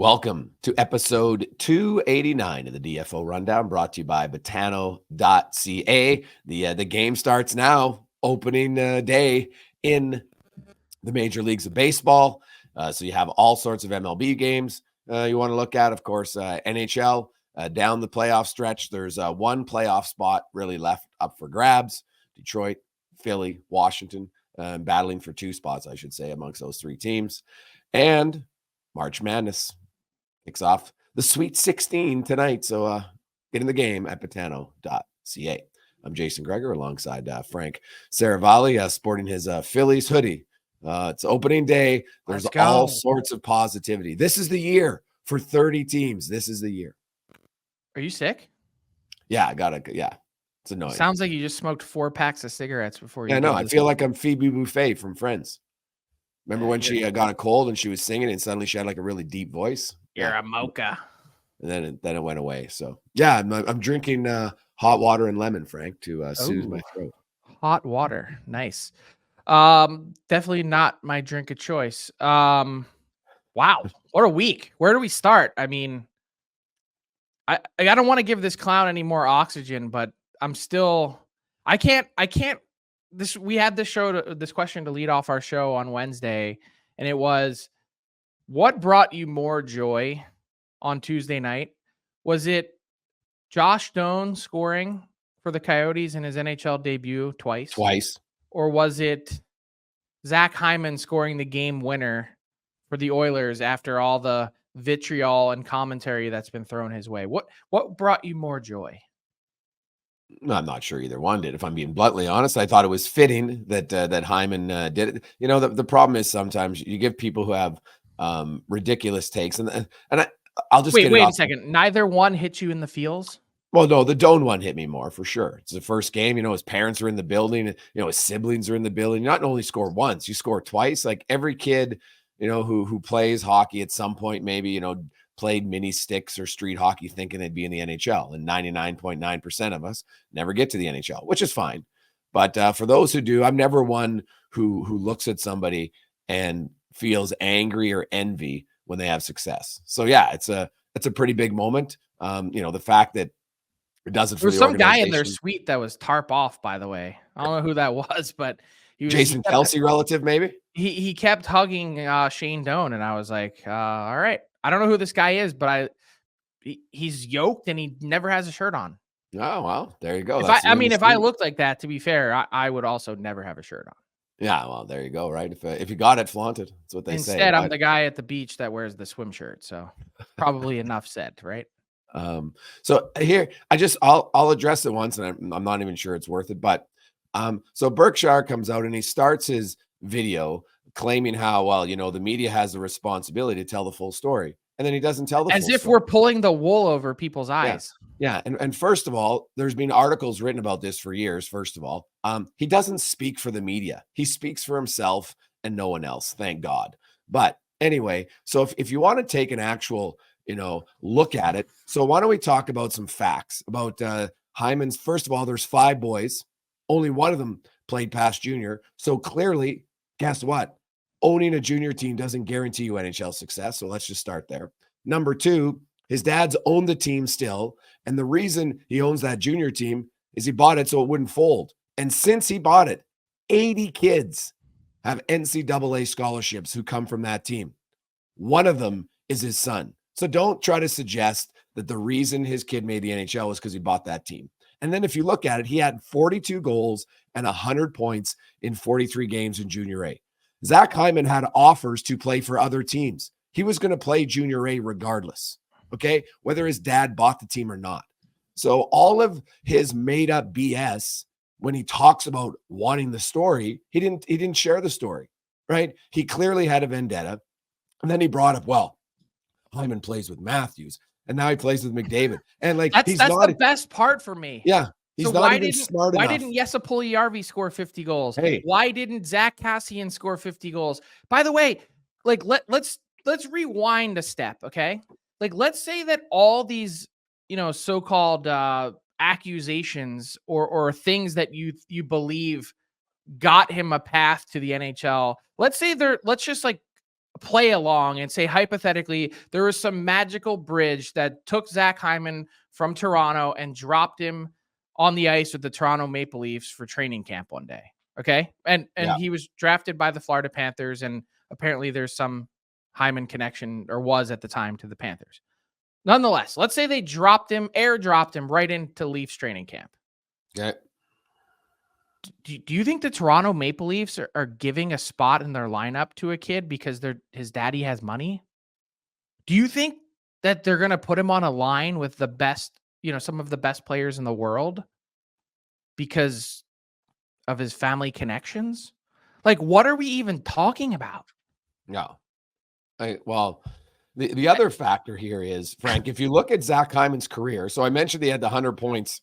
Welcome to episode 289 of the DFO Rundown, brought to you by Botano.ca. The game starts now, opening day in the major leagues of baseball. So you have all sorts of MLB games you want to look at. Of course, NHL down the playoff stretch. There's one playoff spot really left up for grabs. Detroit, Philly, Washington, battling for two spots, I should say, amongst those three teams. And March Madness kicks off the Sweet 16 tonight. So get in the game at Botano.ca. I'm Jason Greger alongside Frank Saravalli, sporting his Phillies hoodie. It's opening day. There's all sorts of positivity. This is the year for 30 teams. This is the year. Are you sick? Yeah, it's annoying. Sounds like you just smoked 4 packs of cigarettes before you. Yeah, no, I feel like I'm Phoebe Buffay from Friends. Remember when she got a cold and she was singing and suddenly she had like a really deep voice? You're a mocha. And then it went away. So yeah, I'm drinking hot water and lemon, Frank, to soothe my throat. Hot water, nice. Definitely not my drink of choice. Wow, what a week. Where do we start? I mean, I don't want to give this clown any more oxygen, but I'm still. I can't. We had this question to lead off our show on Wednesday, and it was, what brought you more joy on Tuesday night? Was it Josh Doan scoring for the Coyotes in his NHL debut twice? Or was it Zach Hyman scoring the game winner for the Oilers after all the vitriol and commentary that's been thrown his way? What brought you more joy? No, I'm not sure either one did. If I'm being bluntly honest, I thought it was fitting that Hyman did it. You know, the problem is sometimes you give people who have ridiculous takes, and I'll just wait a second. Neither one hit you in the feels? Well, no, the Doan one hit me more for sure. It's the first game. You know, his parents are in the building. You know, his siblings are in the building. You not only score once, you score twice. Like every kid, you know, who plays hockey at some point, maybe, you know, played mini sticks or street hockey thinking they'd be in the NHL. And 99.9% of us never get to the NHL, which is fine. But for those who do, I'm never one who looks at somebody and feels angry or envy when they have success. So yeah, it's a pretty big moment. You know, the fact that it does it for There's some guy in their suite that was tarp off, by the way. I don't know who that was, but Jason Kelce relative, maybe. He kept hugging Shane Doan, and I was like, all right. I don't know who this guy is, but he's yoked and he never has a shirt on. Oh, well, there you go. If I looked like that, to be fair, I would also never have a shirt on. Yeah, well, there you go, right? If you got it, flaunt it. That's what they say. Instead, I'm the guy at the beach that wears the swim shirt, so probably enough said, right? So here, I'll address it once, and I'm not even sure it's worth it. But so Berkshire comes out and he starts his video claiming how, well, you know, the media has the responsibility to tell the full story, and then he doesn't tell the full story. As if we're pulling the wool over people's eyes. Yeah. And first of all, there's been articles written about this for years. First of all, he doesn't speak for the media. He speaks for himself and no one else. Thank God. But anyway, so if you want to take an actual, you know, look at it. So why don't we talk about some facts about Hyman's? First of all, there's 5 boys. Only one of them played past junior. So clearly, guess what? Owning a junior team doesn't guarantee you NHL success. So let's just start there. Number 2, his dad's owned the team still. And the reason he owns that junior team is he bought it so it wouldn't fold. And since he bought it, 80 kids have NCAA scholarships who come from that team. One of them is his son. So don't try to suggest that the reason his kid made the NHL was because he bought that team. And then if you look at it, he had 42 goals and 100 points in 43 games in Junior A. Zach Hyman had offers to play for other teams. He was going to play Junior A regardless, okay, whether his dad bought the team or not. So all of his made up BS, when he talks about wanting the story, he didn't share the story, right? He clearly had a vendetta. And then he brought up, well, Hyman plays with Matthews, and now he plays with McDavid. And like that's the best part for me. Yeah. He's so not even smart enough. Why didn't Jesse Puljujärvi score 50 goals? Hey. Why didn't Zach Kassian score 50 goals? By the way, like let's rewind a step, okay? Like let's say that all these, you know, so-called accusations or things that you believe got him a path to the NHL. Let's say let's just like play along and say, hypothetically, there was some magical bridge that took Zach Hyman from Toronto and dropped him on the ice with the Toronto Maple Leafs for training camp one day. Okay. And Yeah. he was drafted by the Florida Panthers. And apparently there's some Hyman connection, or was at the time, to the Panthers. Nonetheless, let's say they airdropped him right into Leafs training camp. Okay. Do you think the Toronto Maple Leafs are giving a spot in their lineup to a kid because his daddy has money? Do you think that they're going to put him on a line with the best, some of the best players in the world because of his family connections? Like, what are we even talking about? No. Well, the other factor here is, Frank, if you look at Zach Hyman's career, so I mentioned he had the 100 points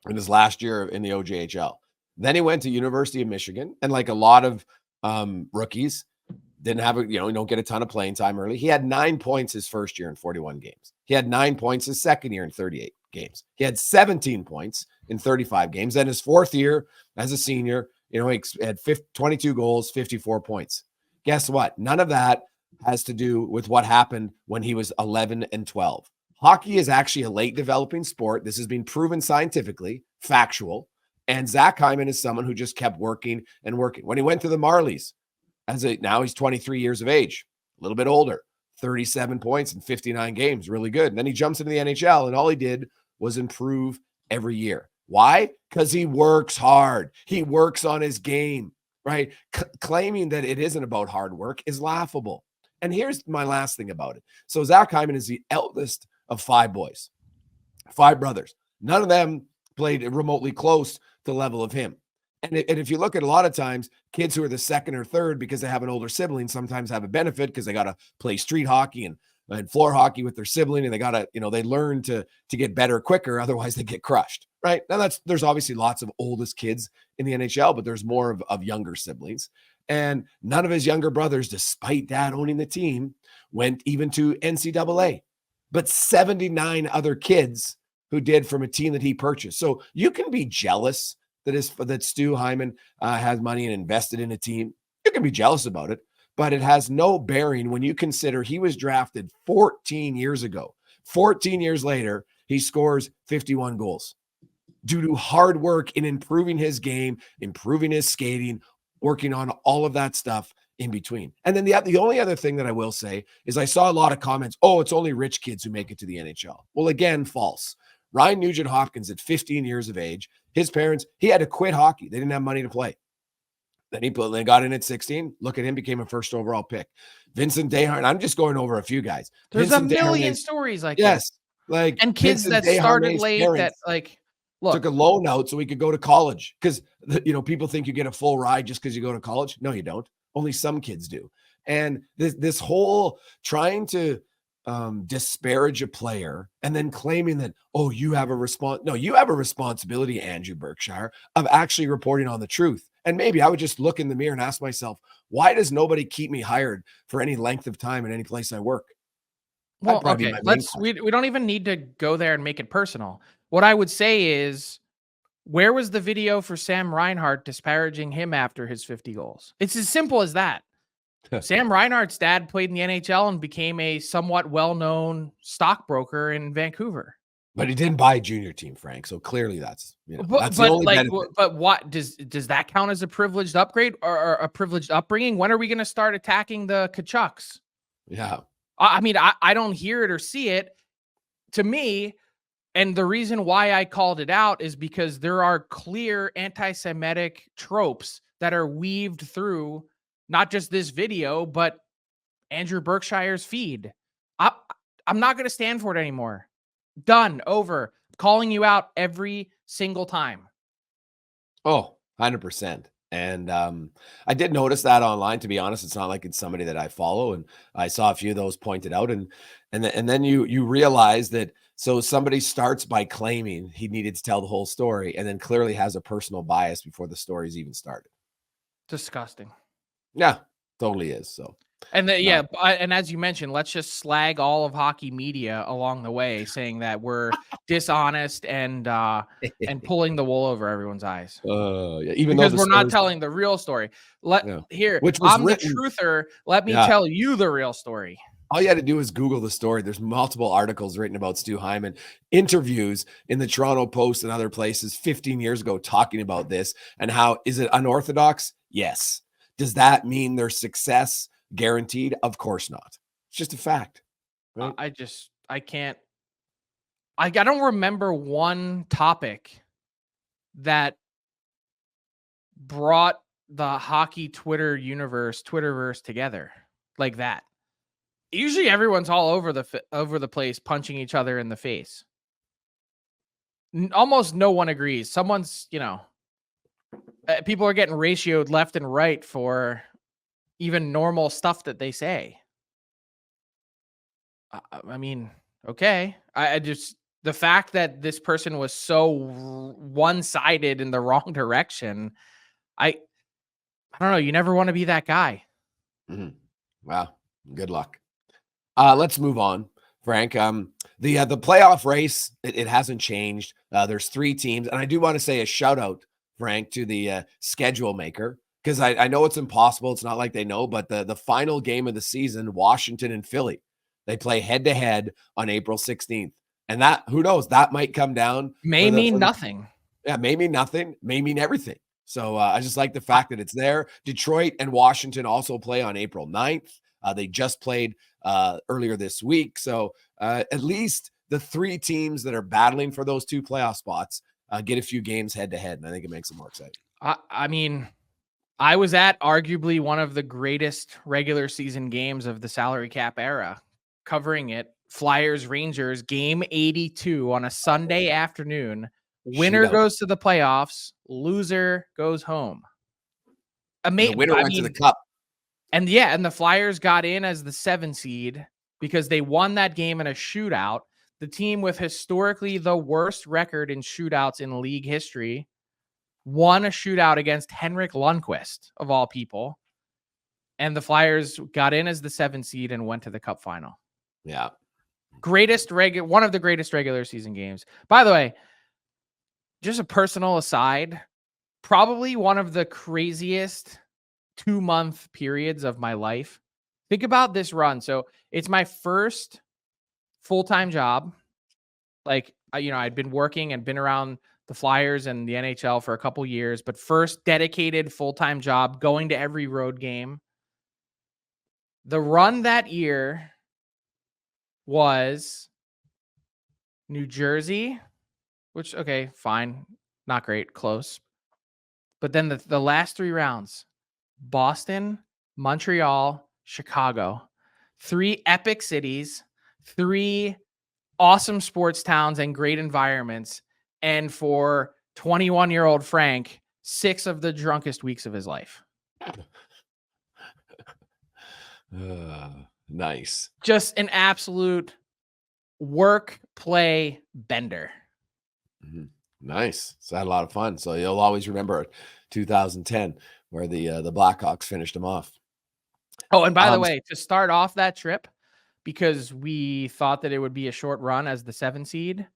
in his last year in the OJHL. Then he went to University of Michigan, and like a lot of rookies, didn't have don't get a ton of playing time early. He had 9 points his first year in 41 games. He had 9 points his second year in 38 games. He had 17 points in 35 games. Then his fourth year as a senior, he had 22 goals, 54 points. Guess what? None of that has to do with what happened when he was 11 and 12. Hockey is actually a late developing sport. This has been proven scientifically, factual. And Zach Hyman is someone who just kept working and working. When he went to the Marlies, now he's 23 years of age, a little bit older, 37 points in 59 games, really good. And then he jumps into the NHL, and all he did was improve every year. Why? Because he works hard. He works on his game, right? Claiming that it isn't about hard work is laughable. And here's my last thing about it. So Zach Hyman is the eldest of 5 boys, 5 brothers. None of them played remotely close to the level of him. And if you look at a lot of times, kids who are the second or third because they have an older sibling sometimes have a benefit because they got to play street hockey and floor hockey with their sibling, and they got to, they learn to get better quicker. Otherwise they get crushed, right? Now there's obviously lots of oldest kids in the NHL, but there's more of younger siblings. And none of his younger brothers, despite dad owning the team, went even to NCAA, but 79 other kids who did from a team that he purchased. So you can be jealous that Stu Hyman has money and invested in a team. You can be jealous about it, but it has no bearing when you consider he was drafted 14 years ago. 14 years later, he scores 51 goals due to hard work in improving his game, improving his skating, working on all of that stuff in between. And then the only other thing that I will say is I saw a lot of comments, it's only rich kids who make it to the NHL. Well, again, false. Ryan Nugent-Hopkins at 15 years of age, his parents, he had to quit hockey. They didn't have money to play. Then he got in at 16. Look at him, became a first overall pick. Vincent Desharnais, I'm just going over a few guys. There's Vincent a million stories like yes, this. Like and kids Vincent that started Desharnais' late parents that like look, took a loan out so he could go to college because people think you get a full ride just because you go to college. No, you don't. Only some kids do. And this whole trying to disparage a player and then claiming that, you have a responsibility, Andrew Berkshire, of actually reporting on the truth. And maybe I would just look in the mirror and ask myself, why does nobody keep me hired for any length of time in any place I work? Well, okay, we don't even need to go there and make it personal. What I would say is, where was the video for Sam Reinhart disparaging him after his 50 goals? It's as simple as that. Sam Reinhart's dad played in the NHL and became a somewhat well-known stockbroker in Vancouver. But he didn't buy a junior team, Frank. So clearly that's that's the only benefit. But what does that count as a privileged upgrade or a privileged upbringing? When are we going to start attacking the Kachucks? Yeah. I mean, I don't hear it or see it. To me, and the reason why I called it out is because there are clear anti-Semitic tropes that are weaved through not just this video, but Andrew Berkshire's feed. I'm not going to stand for it anymore. Done. Over. Calling you out every single time. 100%. And I did notice that online. To be honest, it's not like it's somebody that I follow, and I saw a few of those pointed out, and then you realize that so somebody starts by claiming he needed to tell the whole story, and then clearly has a personal bias before the story's even started. Disgusting. Yeah, totally is. So And and as you mentioned, let's just slag all of hockey media along the way, saying that we're dishonest and pulling the wool over everyone's eyes. Yeah, even though Because the we're not stories, telling the real story. which was I'm the written, truther. Let me yeah. tell you the real story. All you had to do is Google the story. There's multiple articles written about Stu Hyman, interviews in the Toronto Post and other places 15 years ago talking about this and how is it unorthodox? Yes. Does that mean their success guaranteed? Of course not. It's just a fact. Right? I can't. I don't remember one topic that brought the hockey Twitterverse together like that. Usually everyone's all over the place punching each other in the face. Almost no one agrees. Someone's, people are getting ratioed left and right for even normal stuff that they say. I mean, okay. I just, the fact that this person was so one-sided in the wrong direction, I don't know. You never want to be that guy. Mm-hmm. Wow. Good luck. Let's move on, Frank. The playoff race, it hasn't changed. There's 3 teams, and I do want to say a shout out, Frank, to the schedule maker, because I know it's impossible. It's not like they know, but the final game of the season, Washington and Philly, they play head to head on April 16th, and that, who knows, that might come down. May mean nothing. Yeah, may mean nothing, may mean everything. So I just like the fact that it's there. Detroit and Washington also play on April 9th. They just played earlier this week. So at least the 3 teams that are battling for those 2 playoff spots get a few games head to head. And I think it makes it more exciting. I mean, I was at arguably one of the greatest regular season games of the salary cap era, covering it. Flyers Rangers game 82 on a Sunday afternoon. Winner goes to the playoffs, loser goes home. The winner went to the cup. And and the Flyers got in as the 7 seed because they won that game in a shootout. The team with historically the worst record in shootouts in league history won a shootout against Henrik Lundqvist, of all people. And the Flyers got in as the 7 seed and went to the cup final. Yeah. One of the greatest regular season games. By the way, just a personal aside, probably one of the craziest 2-month periods of my life. Think about this run. So it's my first full-time job. Like, I'd been working and been around the Flyers and the NHL for a couple years, but first dedicated full-time job, going to every road game. The run that year was New Jersey, which, okay, fine. Not great, close. But then the last 3 rounds, Boston, Montreal, Chicago. 3 epic cities, 3 awesome sports towns and great environments. And for 21-year-old Frank, 6 of the drunkest weeks of his life. Nice. Just an absolute work, play bender. Mm-hmm. Nice. So I had a lot of fun. So you'll always remember 2010 where the Blackhawks finished them off. Oh, and by the way, to start off that trip, because we thought that it would be a short run as the 7 seed,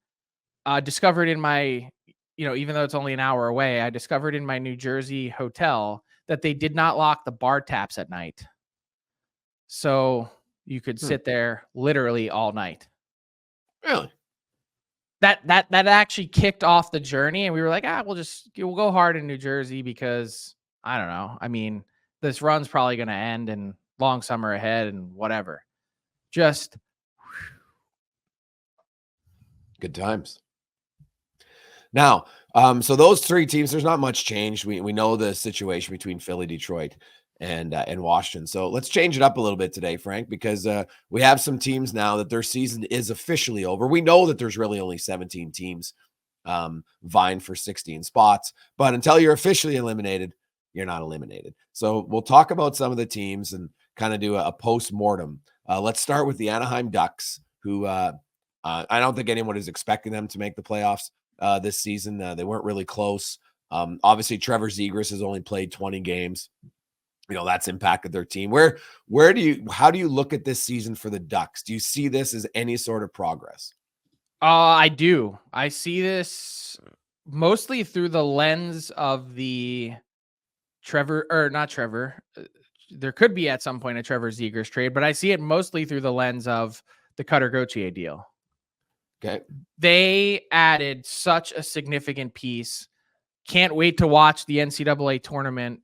discovered in my, even though it's only an hour away, I discovered in my New Jersey hotel that they did not lock the bar taps at night. So you could sit there literally all night. Really? That actually kicked off the journey, and we were like, we'll go hard in New Jersey because I don't know. I mean, this run's probably going to end and long summer ahead and whatever. Just good times. Now, so those 3 teams, there's not much change. We know the situation between Philly, Detroit, and Washington. So let's change it up a little bit today, Frank, because we have some teams now that their season is officially over. We know that there's really only 17 teams vying for 16 spots, but until you're officially eliminated, you're not eliminated. So we'll talk about some of the teams and kind of do a post-mortem. Let's start with the Anaheim Ducks, who I don't think anyone is expecting them to make the playoffs this season. They weren't really close. Obviously, Trevor Zegras has only played 20 games. that's impacted their team. How do you look at this season for the Ducks? Do you see this as any sort of progress? I do. I see this mostly through the lens of the not Trevor. There could be at some point a Trevor Zegras trade, but I see it mostly through the lens of the Cutter Gauthier deal. Okay. They added such a significant piece. Can't wait to watch the NCAA tournament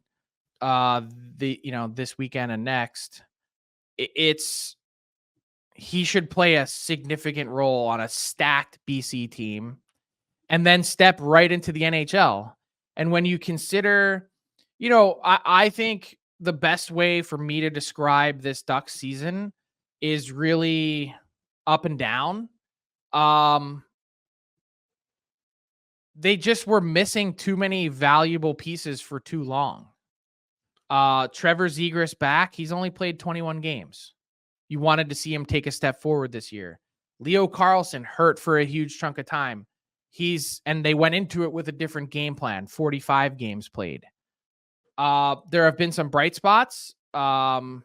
this weekend and next. He should play a significant role on a stacked BC team and then step right into the NHL. And when you consider, I think the best way for me to describe this Ducks season is really up and down. They just were missing too many valuable pieces for too long. Trevor Zegras back. He's only played 21 games. You wanted to see him take a step forward this year. Leo Carlsson hurt for a huge chunk of time. And they went into it with a different game plan, 45 games played. There have been some bright spots. Pavel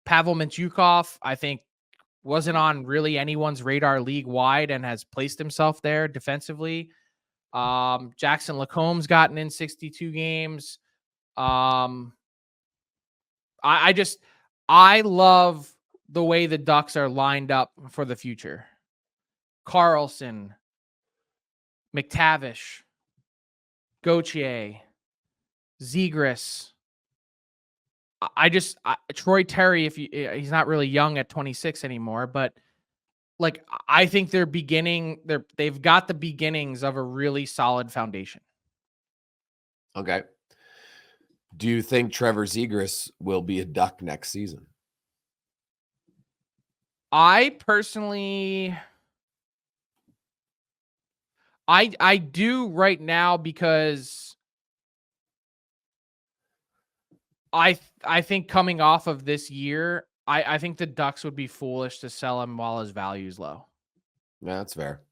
Mintyukov, I think, wasn't on really anyone's radar league wide and has placed himself there defensively. Jackson Lacomb's gotten in 62 games. I love the way the Ducks are lined up for the future. Carlson, McTavish, Gauthier, Zegras. Troy Terry, he's not really young at 26 anymore, but I think they've got the beginnings of a really solid foundation. Okay. Do you think Trevor Zegras will be a Duck next season? I personally, I do right now because I think coming off of this year, I think the Ducks would be foolish to sell him while his value is low. Yeah, that's fair.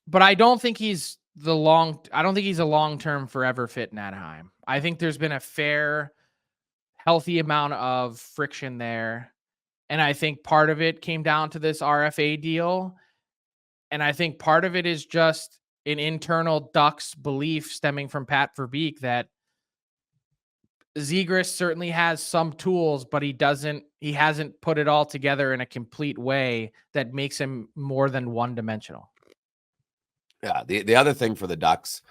But I don't think he's a long-term forever fit in Anaheim. I think there's been a fair, healthy amount of friction there. And I think part of it came down to this RFA deal. And I think part of it is just an internal Ducks belief stemming from Pat Verbeek that Zegras certainly has some tools, but he hasn't put it all together in a complete way that makes him more than one-dimensional. Yeah. The other thing for the Ducks,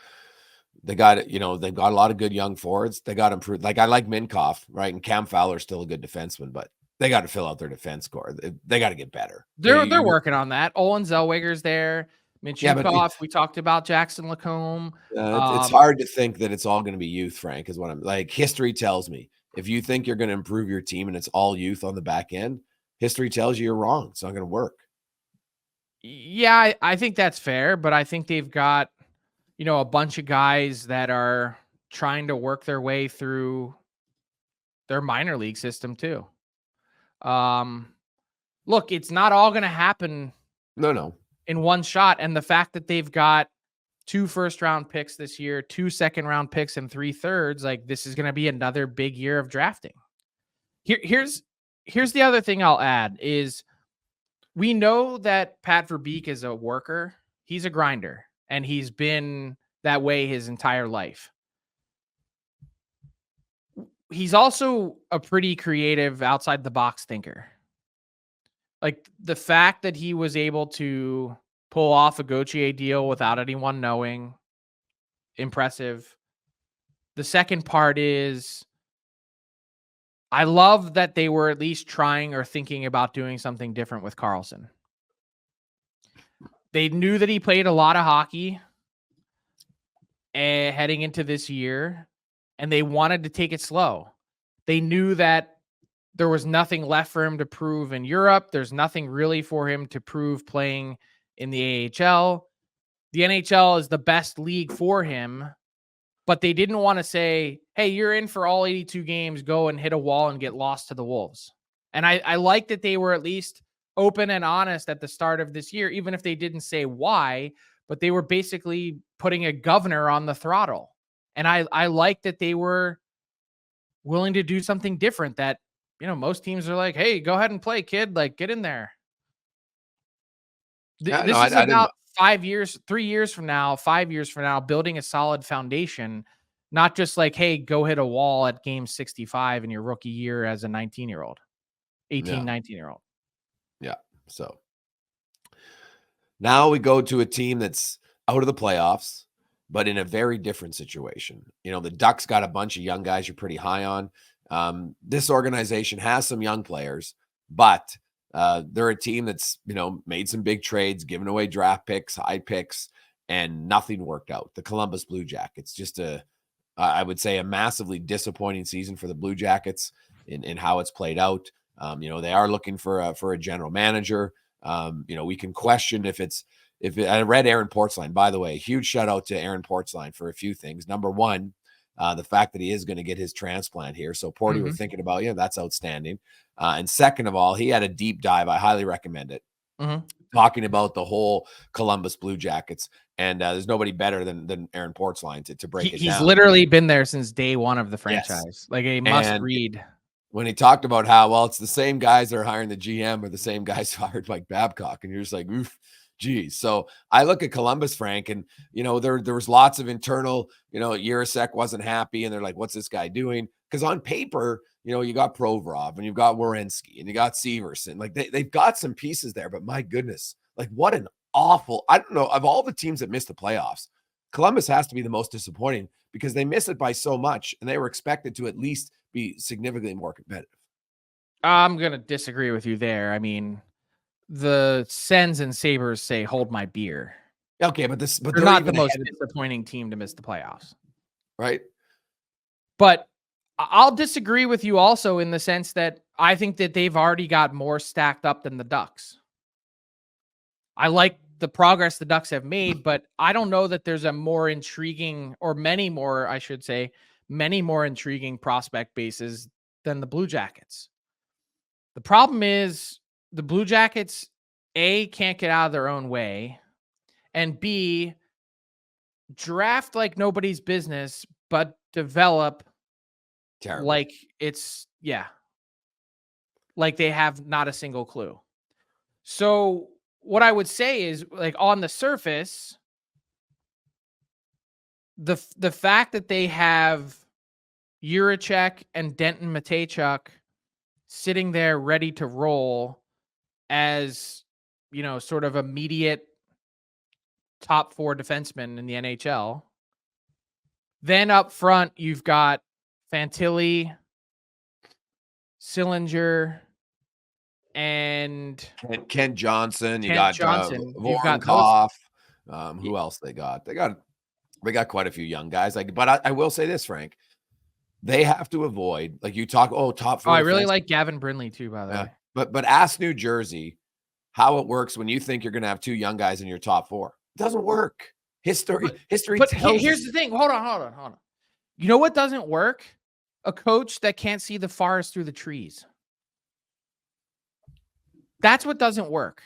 they've got a lot of good young forwards. They got improved. I like Minkoff, right? And Cam Fowler's still a good defenseman, but they got to fill out their defense core. They got to get better. They're working on that. Olin Zellweger's there. Mintyukov, we talked about Jackson Lacombe. It's hard to think that it's all going to be youth, Frank, is what I'm like. History tells me if you think you're going to improve your team and it's all youth on the back end, history tells you you're wrong. It's not going to work. Yeah, I think that's fair, but I think they've got, a bunch of guys that are trying to work their way through their minor league system too. Look, it's not all going to happen. No. In one shot. And the fact that they've got 2 first-round picks this year, 2 second-round picks, and 3 thirds, this is going to be another big year of drafting. Here's the other thing I'll add is we know that Pat Verbeek is a worker. He's a grinder, and he's been that way his entire life. He's also a pretty creative, outside-the-box thinker. The fact that he was able to pull off a Gauthier deal without anyone knowing, impressive. The second part is I love that they were at least trying or thinking about doing something different with Carlson. They knew that he played a lot of hockey heading into this year, and they wanted to take it slow. They knew that there was nothing left for him to prove in Europe. There's nothing really for him to prove playing in the AHL. The NHL is the best league for him, but they didn't want to say, hey, you're in for all 82 games, go and hit a wall and get lost to the Wolves. And I like that they were at least open and honest at the start of this year, even if they didn't say why, but they were basically putting a governor on the throttle. And I like that they were willing to do something different that, most teams are like, hey, go ahead and play, kid. Like, get in there. Yeah, no, This is I didn't. about 5 years, 3 years from now, 5 years from now, building a solid foundation, not just like, hey, go hit a wall at game 65 in your rookie year as a 19-year-old, 18, Yeah, 19-year-old. yeah. So now we go to a team that's out of the playoffs, but in a very different situation. The Ducks got a bunch of young guys you're pretty high on. This organization has some young players, but they're a team that's, made some big trades, given away draft picks, high picks, and nothing worked out. The Columbus Blue Jackets, just I would say a massively disappointing season for the Blue Jackets in how it's played out. They are looking for a general manager. We can question if I read Aaron Portzline, by the way, huge shout out to Aaron Portzline for a few things. Number one, the fact that he is going to get his transplant here. So Porty, we're thinking about, that's outstanding. And second of all, he had a deep dive. I highly recommend it. Talking about the whole Columbus Blue Jackets. And there's nobody better than Aaron Portzline to break it down. He's literally been there since day one of the franchise. Yes. Like a must read. When he talked about how, well, it's the same guys that are hiring the GM or the same guys who hired Mike Babcock. And you're just like, oof, geez. So I look at Columbus, Frank, and, there was lots of internal, Jiricek wasn't happy. And they're like, what's this guy doing? Because on paper, you got Provorov and you've got Werenski and you got Severson. Like they've got some pieces there, but my goodness, like what an awful, I don't know, of all the teams that missed the playoffs, Columbus has to be the most disappointing because they miss it by so much and they were expected to at least be significantly more competitive. I'm going to disagree with you there. I mean, the Sens and Sabres say, hold my beer. Okay, but they're not the most disappointing team to miss the playoffs. Right. But I'll disagree with you also in the sense that I think that they've already got more stacked up than the Ducks. I like the progress the Ducks have made, but I don't know that there's a more intriguing, or many more, I should say, many more intriguing prospect bases than the Blue Jackets. The problem is the Blue Jackets, A, can't get out of their own way, and B, draft like nobody's business, but develop terrible. Like like they have not a single clue. So what I would say is, like, on the surface, the fact that they have Jiricek and Denton Mateychuk sitting there ready to roll as, sort of immediate top 4 defensemen in the NHL. Then up front, you've got Fantilli, Sillinger, and Kent Johnson. You've got Voronkov. Who else they got? They got quite a few young guys. But I will say this, Frank. They have to avoid, like you talk, top 4. I really like Gavin Brindley too, by the way. But ask New Jersey how it works when you think you're going to have 2 young guys in your top 4. It doesn't work. History tells here's the thing. Hold on. You know what doesn't work? A coach that can't see the forest through the trees. That's what doesn't work.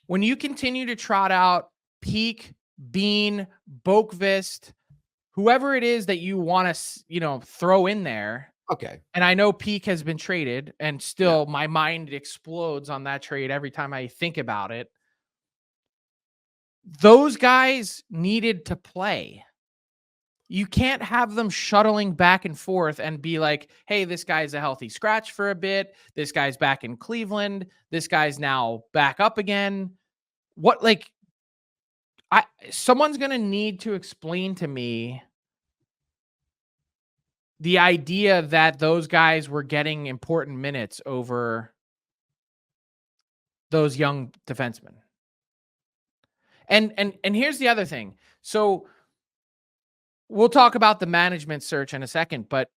When you continue to trot out Peak, Bean, Boqvist, whoever it is that you want to, throw in there. Okay. And I know Peak has been traded, and still my mind explodes on that trade every time I think about it. Those guys needed to play. You can't have them shuttling back and forth and be like, hey, this guy's a healthy scratch for a bit. This guy's back in Cleveland. This guy's now back up again. Someone's going to need to explain to me the idea that those guys were getting important minutes over those young defensemen. And here's the other thing. So we'll talk about the management search in a second, but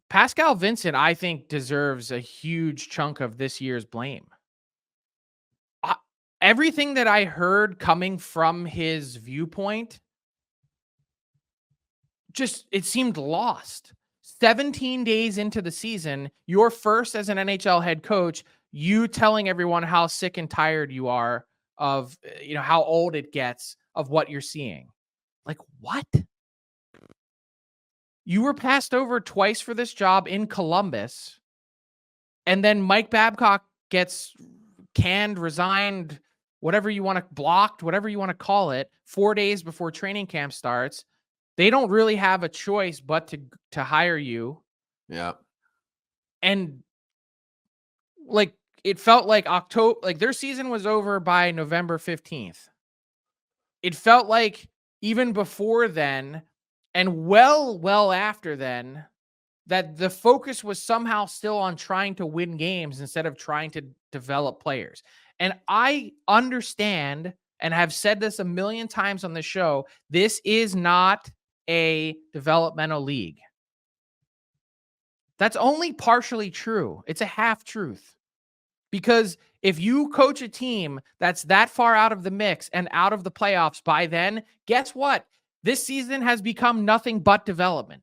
Pascal Vincent, I think, deserves a huge chunk of this year's blame. Everything that I heard coming from his viewpoint, it seemed lost. 17 days into the season, you're first as an NHL head coach, you telling everyone how sick and tired you are of, how old it gets of what you're seeing. Like, what? You were passed over twice for this job in Columbus, and then Mike Babcock gets canned, resigned, whatever you want to blocked, whatever you want to call it, 4 days before training camp starts. They don't really have a choice but to hire you. Yeah. And like it felt like October, like their season was over by November 15th. It felt like even before then and well after then that the focus was somehow still on trying to win games instead of trying to develop players. And I understand and have said this a million times on the show, this is not a developmental league. That's only partially true. It's a half truth. Because if you coach a team that's that far out of the mix and out of the playoffs by then, guess what? This season has become nothing but development.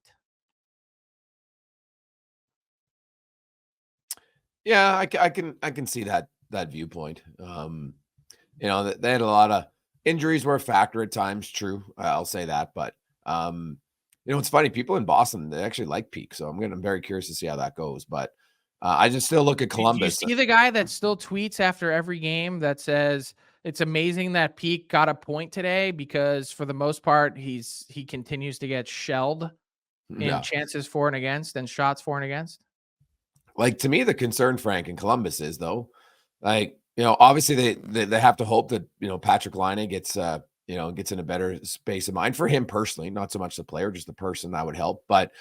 Yeah, I can see that viewpoint. They had a lot of injuries were a factor at times. True, I'll say that. But it's funny. People in Boston they actually like Peak, so I'm very curious to see how that goes. But I just still look at Do you Columbus. see the guy that still tweets after every game that says it's amazing that Peak got a point today because for the most part he continues to get shelled in Yeah, chances for and against and shots for and against? like to me, the concern, Frank, in Columbus is though, like obviously they have to hope that Patrick Laine gets gets in a better space of mind for him personally, not so much the player, just the person that would help. But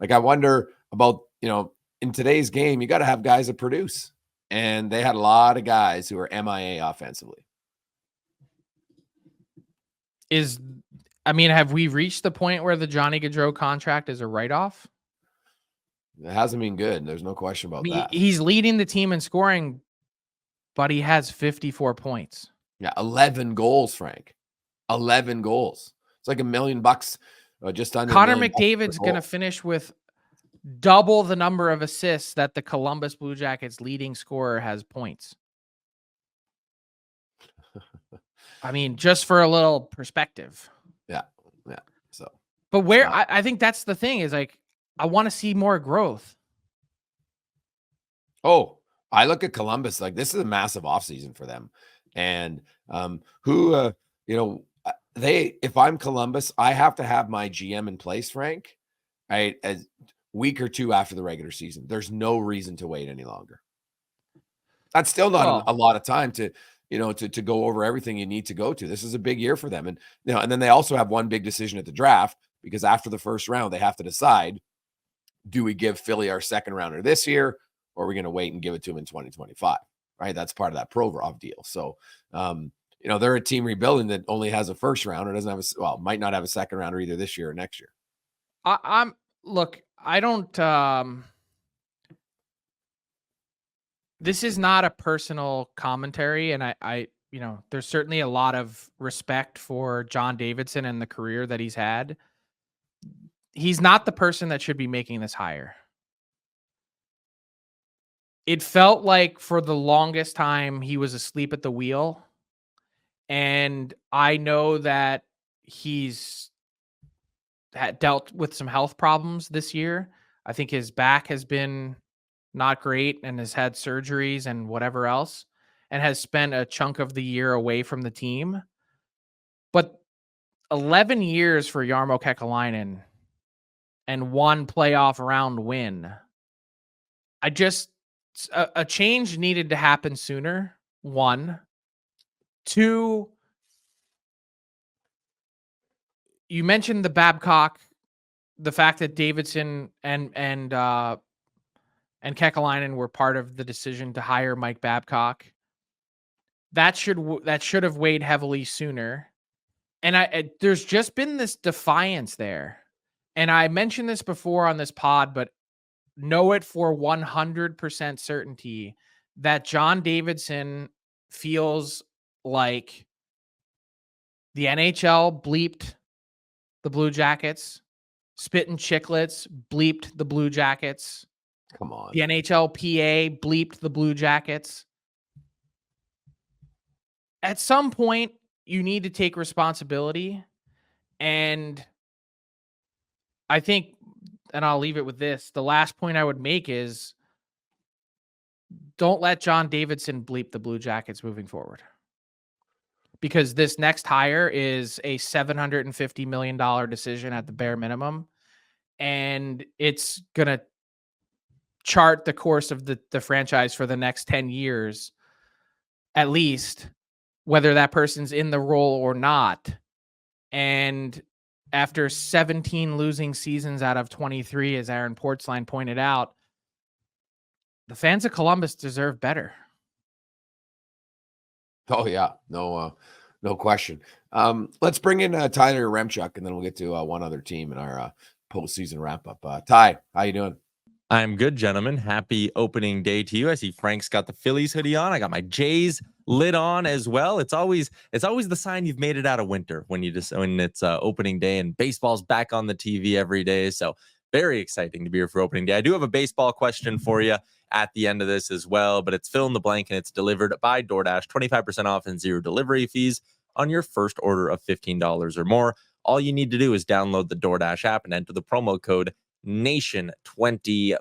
like I wonder about in today's game, you got to have guys that produce, and they had a lot of guys who are MIA offensively. Have we reached the point where the Johnny Gaudreau contract is a write-off? It hasn't been good. There's no question about that. He's leading the team in scoring, but he has 54 points. Yeah, 11 goals, Frank. 11 goals. It's like $1 million just under. Connor McDavid's going to finish with double the number of assists that the Columbus Blue Jackets leading scorer has points. Just for a little perspective. Yeah. So, but where I think that's the thing is like, I want to see more growth. Oh, I look at Columbus, like this is a massive offseason for them. And if I'm Columbus, I have to have my GM in place, Frank, right? A week or two after the regular season. There's no reason to wait any longer. That's still not a lot of time to go over everything you need to go to. This is a big year for them. And, and then they also have one big decision at the draft because after the first round, they have to decide, do we give Philly our second rounder this year or are we going to wait and give it to him in 2025? Right. That's part of that Provorov deal. So, they're a team rebuilding that only has a first rounder, doesn't have might not have a second rounder either this year or next year. I don't, this is not a personal commentary. And I there's certainly a lot of respect for John Davidson and the career that he's had. He's not the person that should be making this hire. It felt like for the longest time he was asleep at the wheel. And I know that he's had dealt with some health problems this year. I think his back has been not great and has had surgeries and whatever else and has spent a chunk of the year away from the team. But 11 years for Jarmo Kekalainen and one playoff round win. A change needed to happen sooner. 1, 2, you mentioned the Babcock, the fact that Davidson and Kekalainen were part of the decision to hire Mike Babcock. That should have weighed heavily sooner. And there's just been this defiance there. And I mentioned this before on this pod, but know it for 100% certainty that John Davidson feels like the NHL bleeped the Blue Jackets, Spittin' Chicklets bleeped the Blue Jackets. Come on. The NHLPA bleeped the Blue Jackets. At some point, you need to take responsibility. And I think and I'll leave it with this. The last point I would make is don't let John Davidson bleep the Blue Jackets moving forward. Because this next hire is a $750 million decision at the bare minimum. And it's going to chart the course of the franchise for the next 10 years, at least, whether that person's in the role or not. And after 17 losing seasons out of 23, as Aaron Portzline pointed out, the fans of Columbus deserve better. Oh yeah, no question. Let's bring in Tyler Remchuk, and then we'll get to one other team in our postseason wrap up. Ty, how you doing? I'm good, gentlemen. Happy opening day to you. I see Frank's got the Phillies hoodie on. I got my Jays lid on as well. It's always the sign you've made it out of winter when it's opening day and baseball's back on the TV every day. So very exciting to be here for opening day. I do have a baseball question for you at the end of this as well, but it's fill in the blank and it's delivered by DoorDash. 25% off and 0 delivery fees on your first order of $15 or more. All you need to do is download the DoorDash app and enter the promo code Nation25.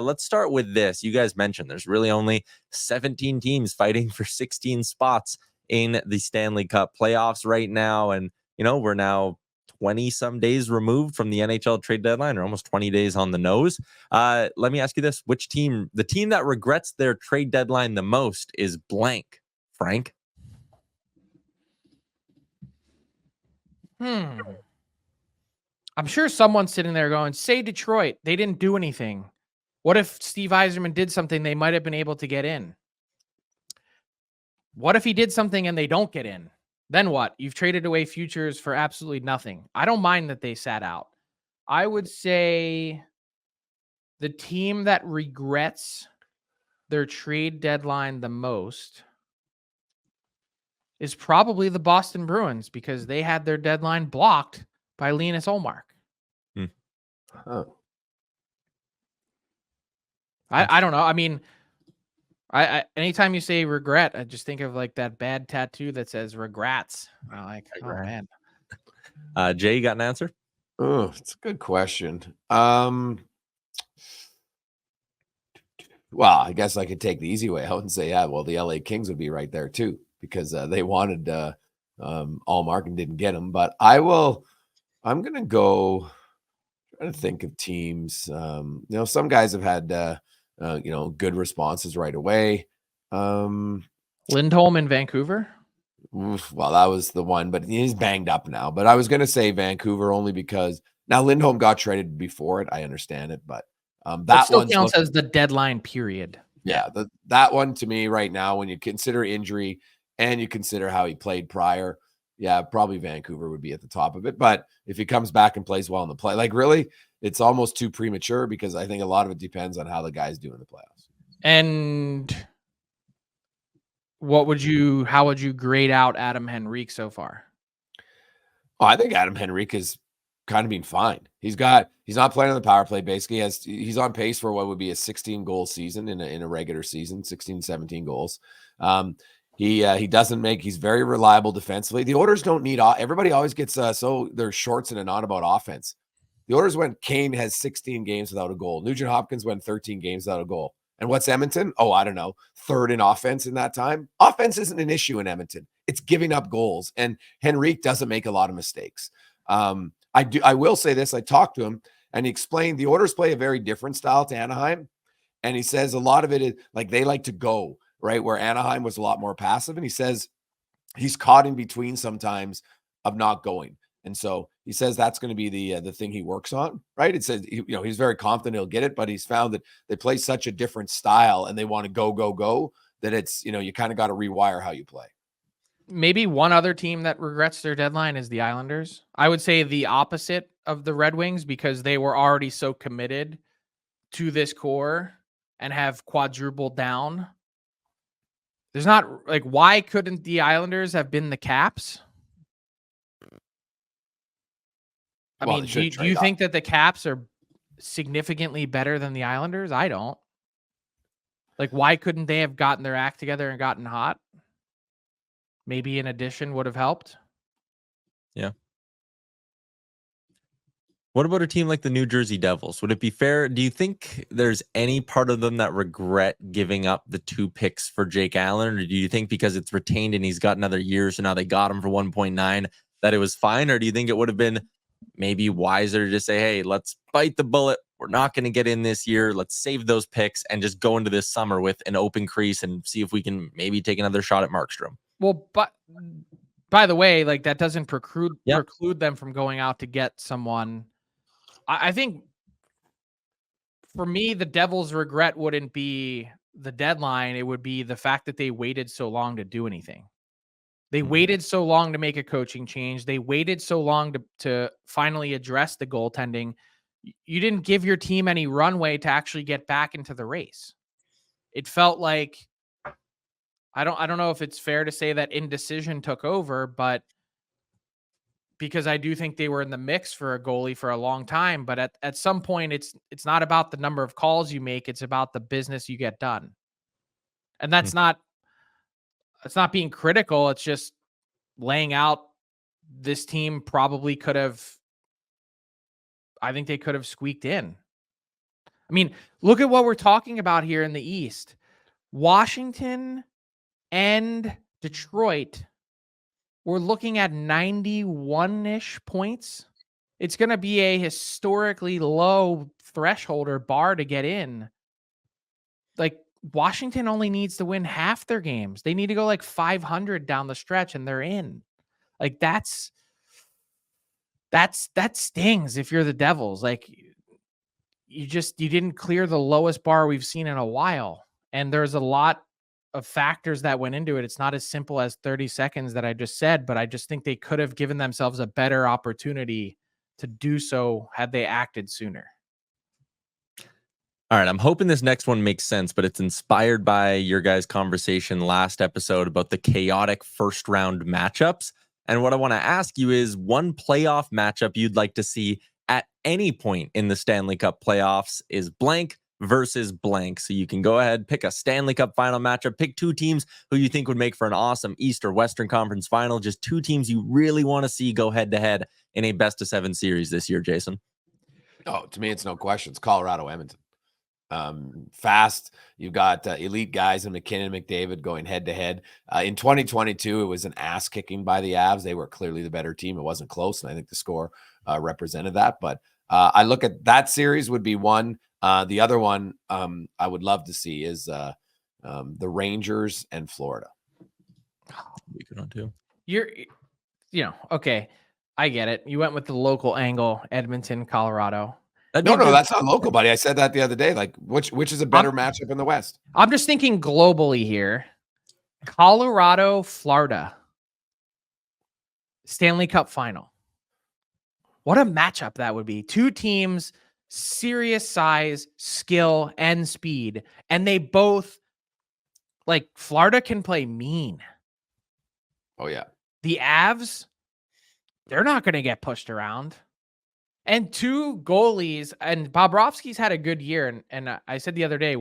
Let's start with this. You guys mentioned there's really only 17 teams fighting for 16 spots in the Stanley Cup playoffs right now. And, we're now 20 some days removed from the NHL trade deadline, or almost 20 days on the nose. Let me ask you this. Which team, the team that regrets their trade deadline the most is blank, Frank? I'm sure someone's sitting there going, say Detroit, they didn't do anything. What if Steve Yzerman did something they might have been able to get in? What if he did something and they don't get in? Then what? You've traded away futures for absolutely nothing. I don't mind that they sat out. I would say the team that regrets their trade deadline the most is probably the Boston Bruins, because they had their deadline blocked by Linus Ullmark. Oh. I don't know. I mean, I anytime you say regret, I just think of like that bad tattoo that says regrets. I'm like, oh man. Jay, you got an answer? Oh, it's a good question. Well, I guess I could take the easy way out and say, yeah, well, the LA Kings would be right there too, because they wanted Allmark and didn't get him. But I'm gonna go. Trying to think of teams. Some guys have had good responses right away. Lindholm in Vancouver. Well, that was the one, but he's banged up now. But I was going to say Vancouver only because now Lindholm got traded before it. I understand it, but that still one counts as the deadline period. Yeah, that one to me right now, when you consider injury and you consider how he played prior, yeah, probably Vancouver would be at the top of it. But if he comes back and plays well in the play, like really, it's almost too premature, because I think a lot of it depends on how the guys do in the playoffs. And how would you grade out Adam Henrique so far? Oh, I think Adam Henrique has kind of been fine. He's not playing on the power play. Basically, he's on pace for what would be a 16-goal season in a regular season, 16, 17 goals. He doesn't make. He's very reliable defensively. The Oilers don't need. Everybody always gets so they're shorts and not about offense. The Oilers went. Kane has 16 games without a goal. Nugent Hopkins went 13 games without a goal. And what's Edmonton? Oh, I don't know. Third in offense in that time. Offense isn't an issue in Edmonton. It's giving up goals, and Henrique doesn't make a lot of mistakes. I will say this. I talked to him, and he explained the Oilers play a very different style to Anaheim, and he says a lot of it is like they like to go. Right, where Anaheim was a lot more passive. And he says he's caught in between sometimes of not going. And so he says that's going to be the thing he works on, right? It says, he's very confident he'll get it, but he's found that they play such a different style and they want to go, that it's, you kind of got to rewire how you play. Maybe one other team that regrets their deadline is the Islanders. I would say the opposite of the Red Wings, because they were already so committed to this core and have quadrupled down. There's not like, why couldn't the Islanders have been the Caps? I mean, do you think that the Caps are significantly better than the Islanders? I don't. Like, why couldn't they have gotten their act together and gotten hot? Maybe an addition would have helped. Yeah. What about a team like the New Jersey Devils? Would it be fair? Do you think there's any part of them that regret giving up the 2 picks for Jake Allen? Or do you think because it's retained and he's got another year, so now they got him for 1.9, that it was fine? Or do you think it would have been maybe wiser to just say, hey, let's bite the bullet. We're not going to get in this year. Let's save those picks and just go into this summer with an open crease and see if we can maybe take another shot at Markstrom. Well, but by the way, like that doesn't preclude them from going out to get someone. I think for me, the Devils' regret wouldn't be the deadline. It would be the fact that they waited so long to do anything. They waited so long to make a coaching change. They waited so long to finally address the goaltending. You didn't give your team any runway to actually get back into the race. It felt like, I don't know if it's fair to say that indecision took over, but because I do think they were in the mix for a goalie for a long time, but at some point it's not about the number of calls you make, it's about the business you get done. And that's not, it's not being critical, it's just laying out this team probably could have, I think they could have squeaked in. I mean, look at what we're talking about here in the East. Washington and Detroit, we're looking at 91-ish points. It's going to be a historically low threshold or bar to get in. Like, Washington only needs to win half their games. They need to go like 500 down the stretch and they're in. Like, that stings if you're the Devils. Like, you didn't clear the lowest bar we've seen in a while. And there's a lot of factors that went into it. It's not as simple as 30 seconds that I just said, but I just think they could have given themselves a better opportunity to do so had they acted sooner. All right, I'm hoping this next one makes sense, but it's inspired by your guys' conversation last episode about the chaotic first round matchups. And what I want to ask you is one playoff matchup you'd like to see at any point in the Stanley Cup playoffs is blank versus blank. So you can go ahead, pick a Stanley Cup final matchup, pick 2 teams who you think would make for an awesome East or Western Conference final, just 2 teams you really want to see go head to head in a best of 7 series this year, Jason. Oh, to me, it's no question. It's Colorado, Edmonton. Fast. You've got elite guys in McKinnon and McDavid going head to head. In 2022, it was an ass kicking by the Avs. They were clearly the better team. It wasn't close, and I think the score represented that. But I look at that series would be one. The other one I would love to see is the Rangers and Florida. We could on too. Okay, I get it. You went with the local angle, Edmonton, Colorado. No, that's not local, buddy. I said that the other day. Like, which is a better matchup in the West? I'm just thinking globally here. Colorado, Florida. Stanley Cup final. What a matchup that would be. 2 teams, serious size, skill, and speed. And they both, like, Florida can play mean. Oh, yeah. The Avs, they're not going to get pushed around. And 2 goalies, and Bobrovsky's had a good year. And I said the other day,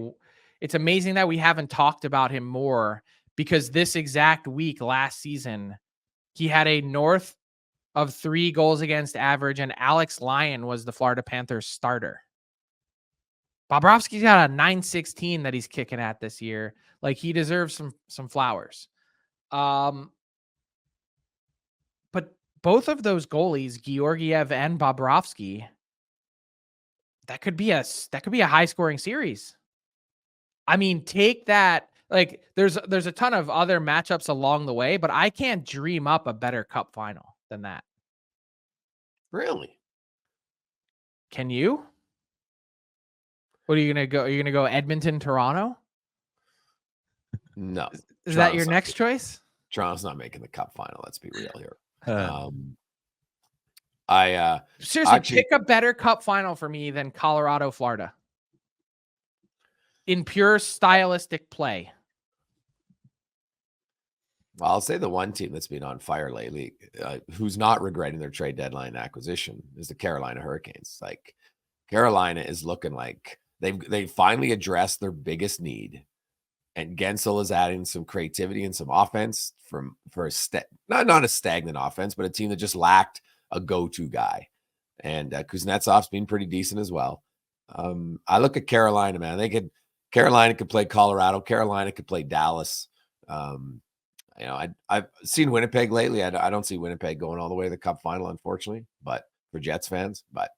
it's amazing that we haven't talked about him more because this exact week last season, he had a north of 3 goals against average, and Alex Lyon was the Florida Panthers starter. Bobrovsky's got a .916 that he's kicking at this year. Like, he deserves some flowers. But both of those goalies, Georgiev and Bobrovsky, that could be a high scoring series. I mean, take that. Like, there's a ton of other matchups along the way, but I can't dream up a better cup final than that. Really? Can you? What are you gonna go? Are you gonna go Edmonton, Toronto? No. Is that your next choice? Toronto's not making the cup final. Let's be real here. Seriously, pick a better cup final for me than Colorado, Florida. In pure stylistic play. Well, I'll say the one team that's been on fire lately, who's not regretting their trade deadline acquisition, is the Carolina Hurricanes. Like, Carolina is looking like they finally addressed their biggest need, and Gensel is adding some creativity and some offense for not a stagnant offense, but a team that just lacked a go-to guy. and Kuznetsov's been pretty decent as well. I look at Carolina, man. Carolina could play Colorado. Carolina could play Dallas. I've seen Winnipeg lately. I don't see Winnipeg going all the way to the Cup final, unfortunately, but for Jets fans. But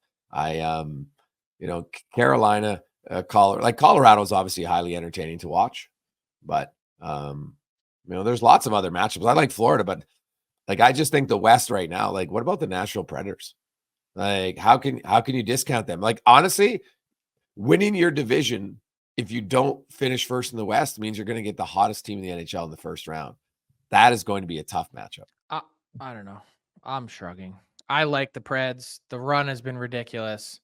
Carolina, Colorado is obviously highly entertaining to watch, but there's lots of other matchups. I like Florida, but I just think the West right now. What about the Nashville Predators? How can you discount them? Honestly, winning your division, if you don't finish first in the West, means you're going to get the hottest team in the NHL in the first round. That is going to be a tough matchup. I don't know. I'm shrugging. I like the Preds. The run has been ridiculous.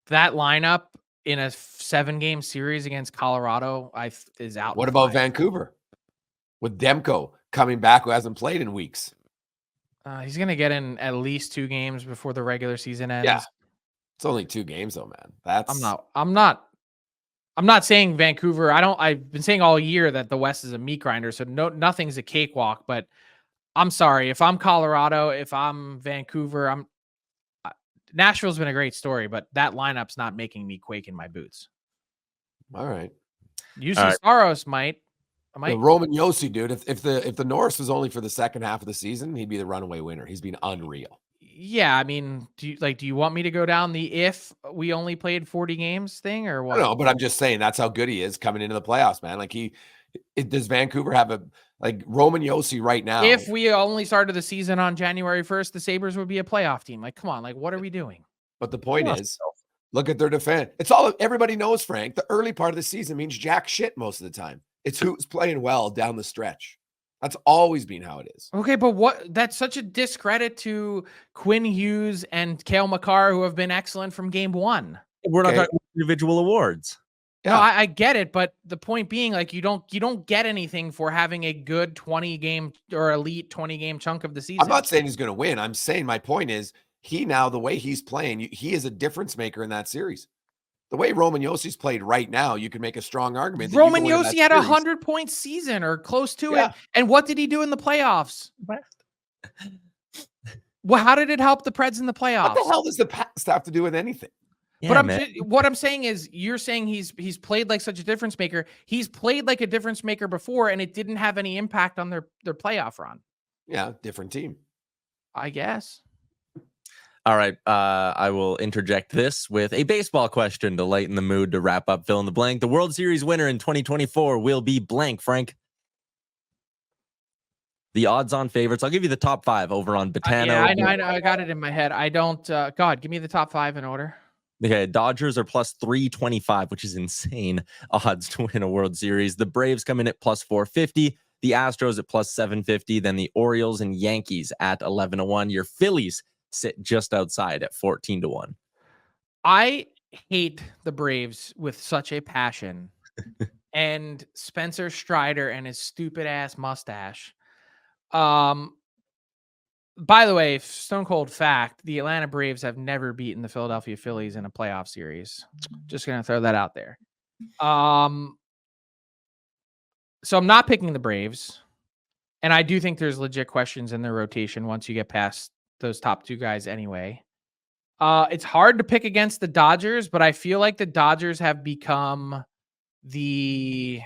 That lineup in a 7-game series against Colorado is out. What about Vancouver with Demko coming back, who hasn't played in weeks? He's going to get in at least 2 games before the regular season ends. Yeah, it's only 2 games though, man. I'm not saying Vancouver. I've been saying all year that the West is a meat grinder, so nothing's a cakewalk. But I'm sorry, if I'm Colorado, if I'm Vancouver, Nashville's been a great story, but that lineup's not making me quake in my boots. All right, UC Saros might. Roman Josi, dude. If the Norris was only for the second half of the season, he'd be the runaway winner. He's been unreal. Yeah, I mean, do you want me to go down the if we only played 40 games thing or what? No, but I'm just saying that's how good he is coming into the playoffs, man. Does Vancouver have Roman Josi right now? If we only started the season on January 1st, the Sabres would be a playoff team. Come on, what are we doing? But the point is, look at their defense. Everybody knows, Frank, the early part of the season means jack shit most of the time. It's who's playing well down the stretch. That's always been how it is. Okay, but that's such a discredit to Quinn Hughes and Cale Makar, who have been excellent from game 1. We're not talking individual awards. Yeah. No, I get it, but the point being, you don't get anything for having a good 20-game or elite 20-game chunk of the season. I'm not saying he's going to win. I'm saying my point is the way he's playing, he is a difference maker in that series. The way Roman Josi's played right now, you can make a strong argument. Roman Josi had a 100-point season or close to it. And what did he do in the playoffs? Well, how did it help the Preds in the playoffs? What the hell does the past have to do with anything? Yeah, but what I'm saying is, you're saying he's played like such a difference maker. He's played like a difference maker before, and it didn't have any impact on their playoff run. Yeah, different team, I guess. All right, I will interject this with a baseball question to lighten the mood to wrap up fill in the blank. The World Series winner in 2024 will be blank, Frank. The odds-on favorites. I'll give you the top 5 over on Botano. Yeah, I know. I got it in my head. I don't. God, give me the top 5 in order. Okay, Dodgers are plus 325, which is insane odds to win a World Series. The Braves come in at plus 450. The Astros at plus 750. Then the Orioles and Yankees at 11-1. Your Phillies sit just outside at 14-1. I hate the Braves with such a passion. And Spencer Strider and his stupid ass mustache. By the way, stone cold fact, the Atlanta Braves have never beaten the Philadelphia Phillies in a playoff series. Just going to throw that out there. So I'm not picking the Braves. And I do think there's legit questions in their rotation once you get past those top 2 guys anyway. It's hard to pick against the Dodgers, but I feel like the Dodgers have become the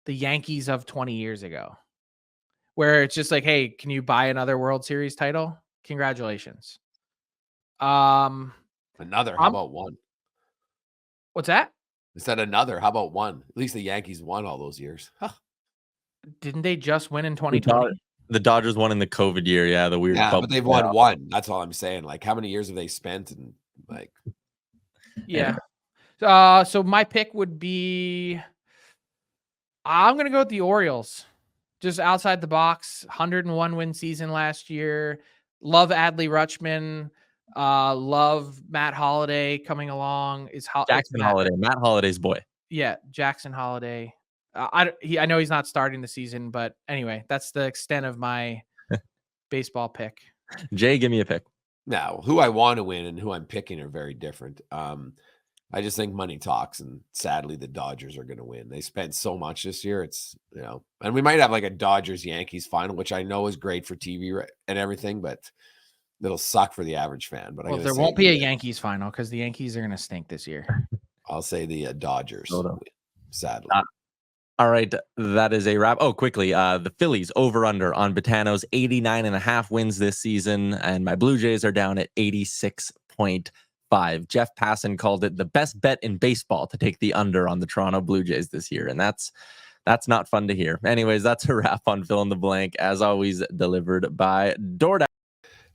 Yankees of 20 years ago, where it's just hey, can you buy another World Series title? Congratulations. Another. How about one? What's that? I said another. How about one? At least the Yankees won all those years. Huh. Didn't they just win in 2020? The Dodgers won in the COVID year. Yeah, the weird. Yeah, but they've won one. That's all I'm saying. How many years have they spent? And yeah. So my pick would be, I'm going to go with the Orioles. Just outside the box, 101 win season last year. Love Adley Rutschman. Love Matt Holliday coming along. Jackson Holliday, Matt Holliday's boy. Yeah, Jackson Holliday. I know he's not starting the season, but anyway, that's the extent of my baseball pick. Jay, give me a pick. Now, who I want to win and who I'm picking are very different. I just think money talks, and sadly, the Dodgers are going to win. They spent so much this year. It's, and we might have a Dodgers-Yankees final, which I know is great for TV and everything, but it'll suck for the average fan. But Well, I there won't be a Yankees final because the Yankees are going to stink this year. I'll say the Dodgers. Sadly. All right, that is a wrap. Oh, quickly, the Phillies over under on Botano's 89.5 wins this season, and my Blue Jays are down at 86.5. Jeff Passan called it the best bet in baseball to take the under on the Toronto Blue Jays this year, and that's not fun to hear. Anyways, that's a wrap on Fill in the Blank, as always delivered by DoorDash.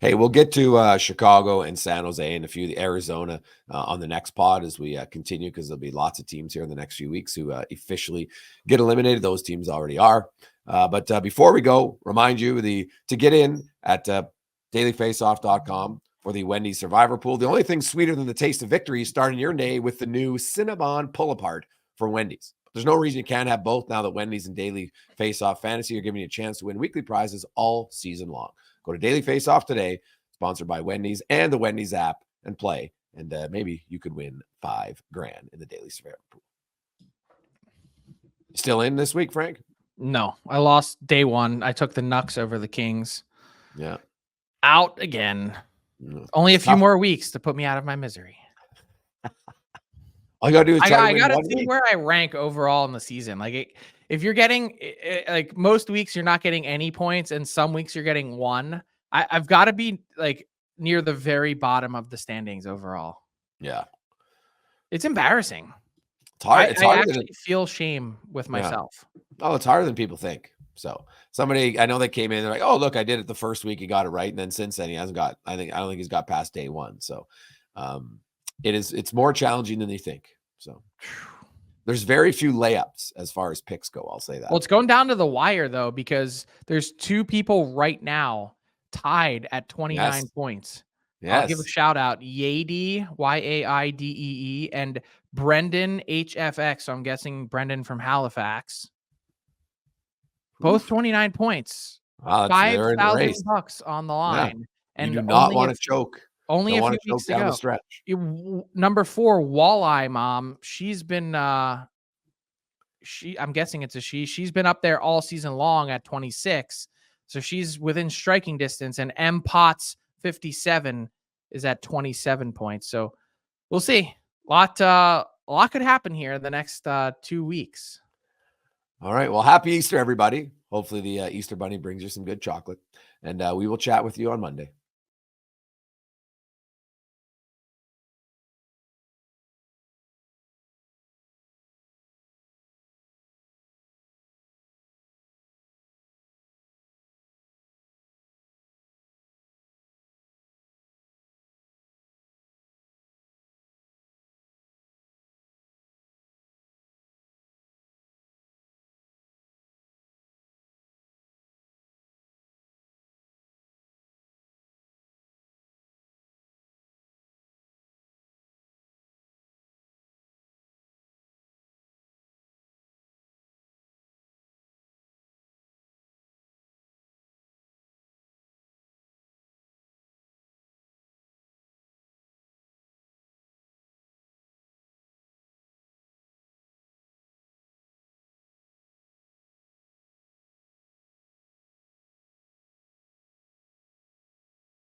Hey, we'll get to Chicago and San Jose and a few of Arizona on the next pod as we continue, because there'll be lots of teams here in the next few weeks who officially get eliminated. Those teams already are. But before we go, remind you to get in at dailyfaceoff.com for the Wendy's Survivor Pool. The only thing sweeter than the taste of victory is starting your day with the new Cinnabon Pull-Apart from Wendy's. There's no reason you can't have both now that Wendy's and Daily Face-Off Fantasy are giving you a chance to win weekly prizes all season long. Go to Daily Face-Off today, sponsored by Wendy's and the Wendy's app, and play. And maybe you could win $5,000 in the Daily Survivor Pool. Still in this week, Frank? No, I lost day one. I took the Nucks over the Kings. Yeah. Out again. Only a few more weeks to put me out of my misery. All you gotta do is I gotta see where I rank overall in the season. Like, if you're getting like most weeks, you're not getting any points, and some weeks you're getting one. I've got to be like near the very bottom of the standings overall. Yeah, it's embarrassing. It's hard. I actually feel shame with myself. Oh, it's harder than people think. So somebody, I know they came in, they're like, "Oh, look, I did it the first week. He got it right," and then since then he hasn't got. I don't think he's got past day one. So, it's more challenging than you think. So there's very few layups as far as picks go. I'll say that. Well, it's going down to the wire though, because there's two people right now tied at 29 points. Yes. I'll give a shout out Yaidee, Yaidee, and Brendan HFX. So I'm guessing Brendan from Halifax. Both 29 points. $5,000 on the line. Yeah. And you do not want to choke. Only a few weeks to go. Stretch. Number 4, Walleye Mom. She's been I'm guessing it's a she. She's been up there all season long at 26. So she's within striking distance. And M Potts 57 is at 27 points. So we'll see. A lot could happen here in the next 2 weeks. All right. Well, happy Easter, everybody. Hopefully the Easter Bunny brings you some good chocolate. And we will chat with you on Monday.